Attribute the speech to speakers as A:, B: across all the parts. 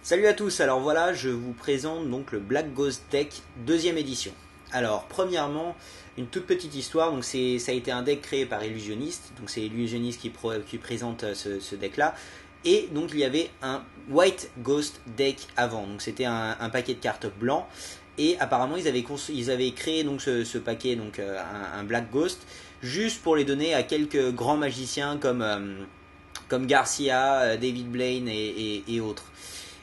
A: Salut à tous, alors voilà, je vous présente donc le Black Ghost Deck deuxième édition. Alors premièrement, une toute petite histoire, donc ça a été un deck créé par Illusionist, donc c'est Illusionist qui présente ce deck là, et donc il y avait un White Ghost Deck avant, donc c'était un paquet de cartes blanc, et apparemment ils avaient créé donc ce paquet, donc un Black Ghost, juste pour les donner à quelques grands magiciens comme Garcia, David Blaine et autres.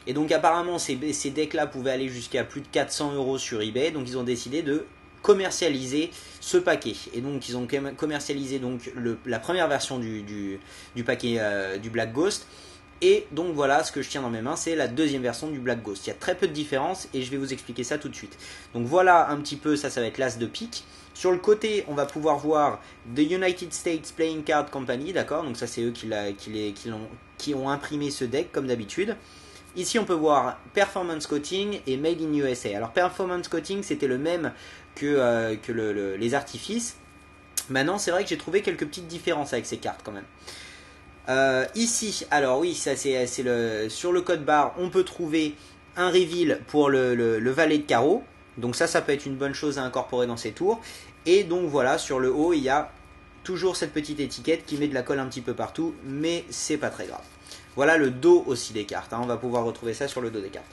A: Et donc apparemment ces decks là pouvaient aller jusqu'à plus de 400 € sur eBay, donc ils ont décidé de commercialiser ce paquet. Et donc ils ont commercialisé donc la première version du paquet du Black Ghost. Et donc voilà, ce que je tiens dans mes mains, c'est la deuxième version du Black Ghost. Il y a très peu de différence et je vais vous expliquer ça tout de suite. Donc voilà un petit peu, ça va être l'as de pique. Sur le côté, on va pouvoir voir The United States Playing Card Company, d'accord. Donc ça c'est eux qui ont imprimé ce deck comme d'habitude. Ici, on peut voir Performance Coating et Made in USA. Alors, Performance Coating, c'était le même que les artifices. Maintenant, c'est vrai que j'ai trouvé quelques petites différences avec ces cartes quand même. Ici, alors oui, ça c'est sur le code barre, on peut trouver un reveal pour le valet de carreau. Donc ça peut être une bonne chose à incorporer dans ces tours. Et donc voilà, sur le haut, il y a toujours cette petite étiquette qui met de la colle un petit peu partout, mais c'est pas très grave. Voilà le dos aussi des cartes, on va pouvoir retrouver ça sur le dos des cartes.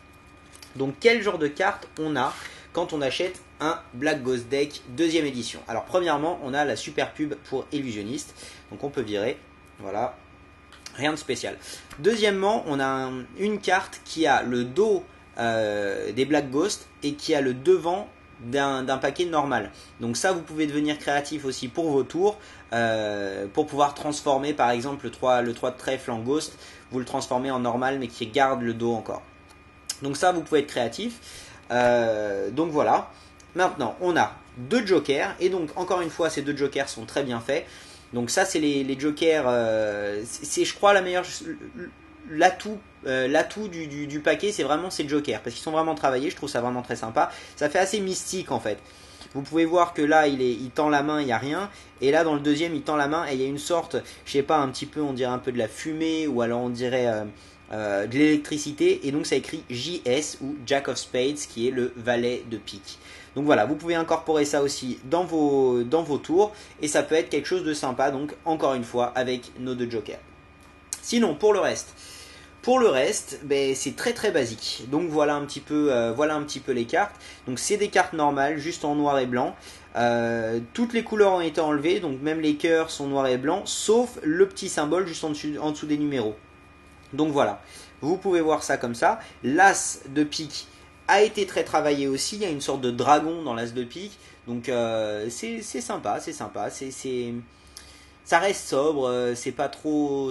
A: Donc quel genre de cartes on a quand on achète un Black Ghost Deck deuxième édition? Alors premièrement, on a la super pub pour Illusionist, donc on peut virer, voilà, rien de spécial. Deuxièmement, on a une carte qui a le dos des Black Ghost et qui a le devant d'un paquet normal. Donc ça, vous pouvez devenir créatif aussi pour vos tours, pour pouvoir transformer par exemple le 3 de trèfle en Ghost, vous le transformez en normal mais qui garde le dos encore. Donc ça, vous pouvez être créatif. Donc voilà. Maintenant, on a deux jokers, et donc encore une fois, ces deux jokers sont très bien faits. Donc ça, c'est les jokers, c'est je crois la meilleure... L'atout du paquet, c'est vraiment ces jokers, parce qu'ils sont vraiment travaillés, je trouve ça vraiment très sympa. Ça fait assez mystique en fait. Vous pouvez voir que là, il tend la main, il n'y a rien. Et là, dans le deuxième, il tend la main et il y a une sorte, je sais pas, un petit peu, on dirait un peu de la fumée, ou alors on dirait de l'électricité. Et donc, ça écrit JS, ou Jack of Spades, qui est le valet de pique. Donc voilà, vous pouvez incorporer ça aussi dans vos tours. Et ça peut être quelque chose de sympa, donc encore une fois, avec nos deux jokers. Sinon, pour le reste, ben, c'est très très basique. Donc voilà un petit peu les cartes. Donc c'est des cartes normales, juste en noir et blanc. Toutes les couleurs ont été enlevées, donc même les cœurs sont noirs et blancs, sauf le petit symbole juste en dessous des numéros. Donc voilà, vous pouvez voir ça comme ça. L'as de pique a été très travaillé aussi. Il y a une sorte de dragon dans l'as de pique. Donc c'est sympa. Ça reste sobre, c'est pas trop.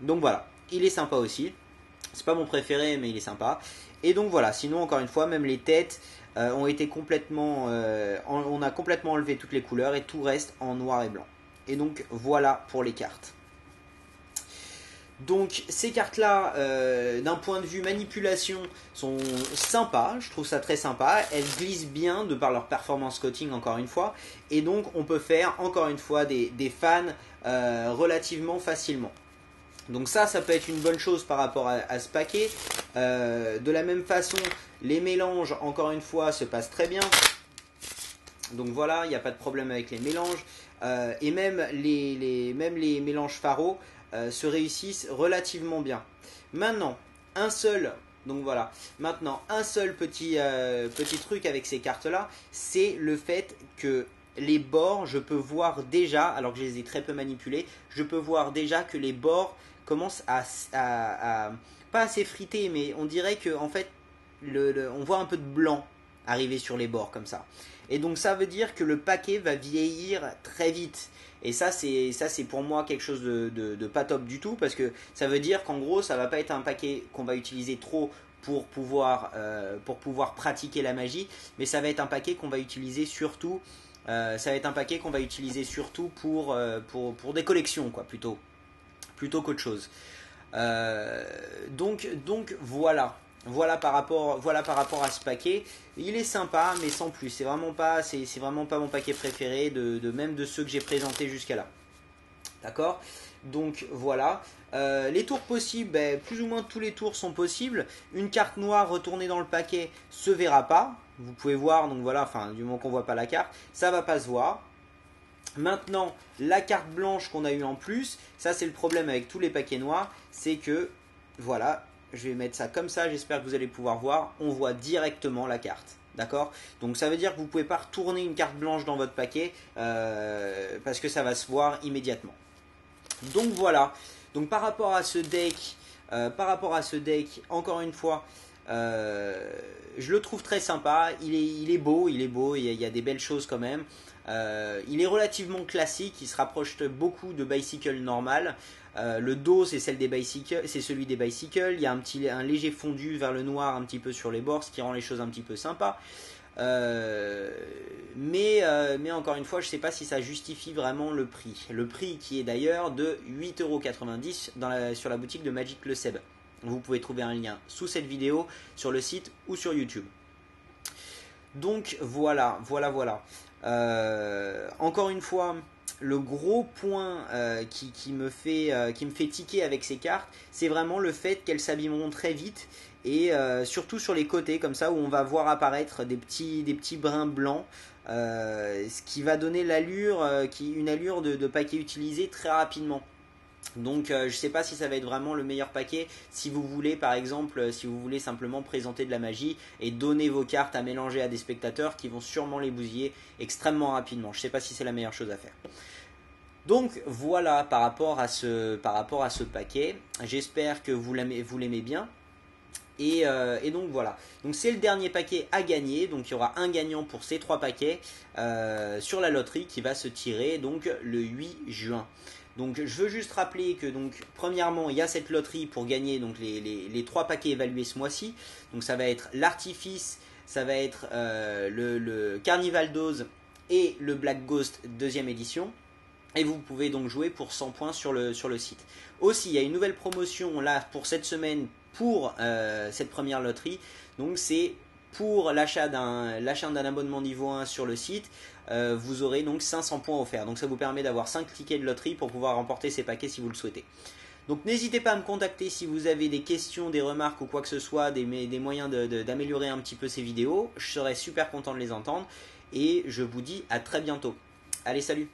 A: Donc voilà, il est sympa aussi. C'est pas mon préféré, mais il est sympa. Et donc voilà, sinon encore une fois, même les têtes ont été complètement... on a complètement enlevé toutes les couleurs et tout reste en noir et blanc. Et donc voilà pour les cartes. Donc ces cartes là, d'un point de vue manipulation, sont sympas, je trouve ça très sympa, elles glissent bien de par leur performance coating encore une fois, et donc on peut faire encore une fois des fans relativement facilement. Donc ça peut être une bonne chose par rapport à ce paquet. De la même façon, les mélanges encore une fois se passent très bien. Donc voilà, il n'y a pas de problème avec les mélanges, et même les mélanges pharo se réussissent relativement bien. Maintenant, un seul petit truc avec ces cartes là, c'est le fait que les bords, je peux voir déjà, alors que je les ai très peu manipulés, je peux voir déjà que les bords commencent pas à s'effriter, mais on dirait que en fait on voit un peu de blanc arriver sur les bords comme ça. Et donc ça veut dire que le paquet va vieillir très vite. Et ça c'est pour moi quelque chose de pas top du tout, parce que ça veut dire qu'en gros ça va pas être un paquet qu'on va utiliser trop pour pouvoir pratiquer la magie, mais ça va être un paquet qu'on va utiliser surtout pour des collections, quoi, plutôt qu'autre chose. Donc voilà. Voilà par rapport à ce paquet. Il est sympa, mais sans plus. C'est vraiment pas mon paquet préféré même de ceux que j'ai présentés jusqu'à là. D'accord? Donc voilà. Les tours possibles, ben, plus ou moins tous les tours sont possibles. Une carte noire retournée dans le paquet se verra pas. Vous pouvez voir, donc voilà, enfin du moment qu'on voit pas la carte, ça va pas se voir. Maintenant, la carte blanche qu'on a eu en plus, ça c'est le problème avec tous les paquets noirs, c'est que, voilà, je vais mettre ça comme ça, j'espère que vous allez pouvoir voir, on voit directement la carte. D'accord? Donc ça veut dire que vous ne pouvez pas retourner une carte blanche dans votre paquet parce que ça va se voir immédiatement. Donc voilà. Donc par rapport à ce deck, encore une fois, je le trouve très sympa. Il est beau, il y a des belles choses quand même. Il est relativement classique, il se rapproche beaucoup de Bicycle normal. Le dos c'est celui des Bicycle, il y a un léger fondu vers le noir un petit peu sur les bords, ce qui rend les choses un petit peu sympas. Mais encore une fois, je ne sais pas si ça justifie vraiment le prix. Le prix qui est d'ailleurs de 8,90 € sur la boutique de Magic Le Seb. Vous pouvez trouver un lien sous cette vidéo sur le site ou sur YouTube. Donc voilà. Encore une fois, le gros point qui me fait tiquer avec ces cartes, c'est vraiment le fait qu'elles s'abîmeront très vite et surtout sur les côtés comme ça où on va voir apparaître des petits brins blancs, ce qui va donner une allure de paquet utilisé très rapidement. Donc je ne sais pas si ça va être vraiment le meilleur paquet si vous voulez, par exemple, si vous voulez simplement présenter de la magie et donner vos cartes à mélanger à des spectateurs qui vont sûrement les bousiller extrêmement rapidement. Je ne sais pas si c'est la meilleure chose à faire. Donc voilà par rapport à ce paquet. J'espère que vous l'aimez bien. Et donc voilà. Donc c'est le dernier paquet à gagner. Donc il y aura un gagnant pour ces 3 paquets sur la loterie qui va se tirer donc le 8 juin. Donc je veux juste rappeler que donc premièrement il y a cette loterie pour gagner donc les 3 paquets évalués ce mois-ci. Donc ça va être l'artifice, ça va être le Carnival Dose et le Black Ghost 2e édition. Et vous pouvez donc jouer pour 100 points sur le site. Aussi il y a une nouvelle promotion là pour cette semaine pour cette première loterie. Donc c'est pour l'achat d'un abonnement niveau 1 sur le site, vous aurez donc 500 points offerts. Donc ça vous permet d'avoir 5 tickets de loterie pour pouvoir remporter ces paquets si vous le souhaitez. Donc n'hésitez pas à me contacter si vous avez des questions, des remarques ou quoi que ce soit, des moyens d'améliorer un petit peu ces vidéos. Je serai super content de les entendre et je vous dis à très bientôt. Allez, salut!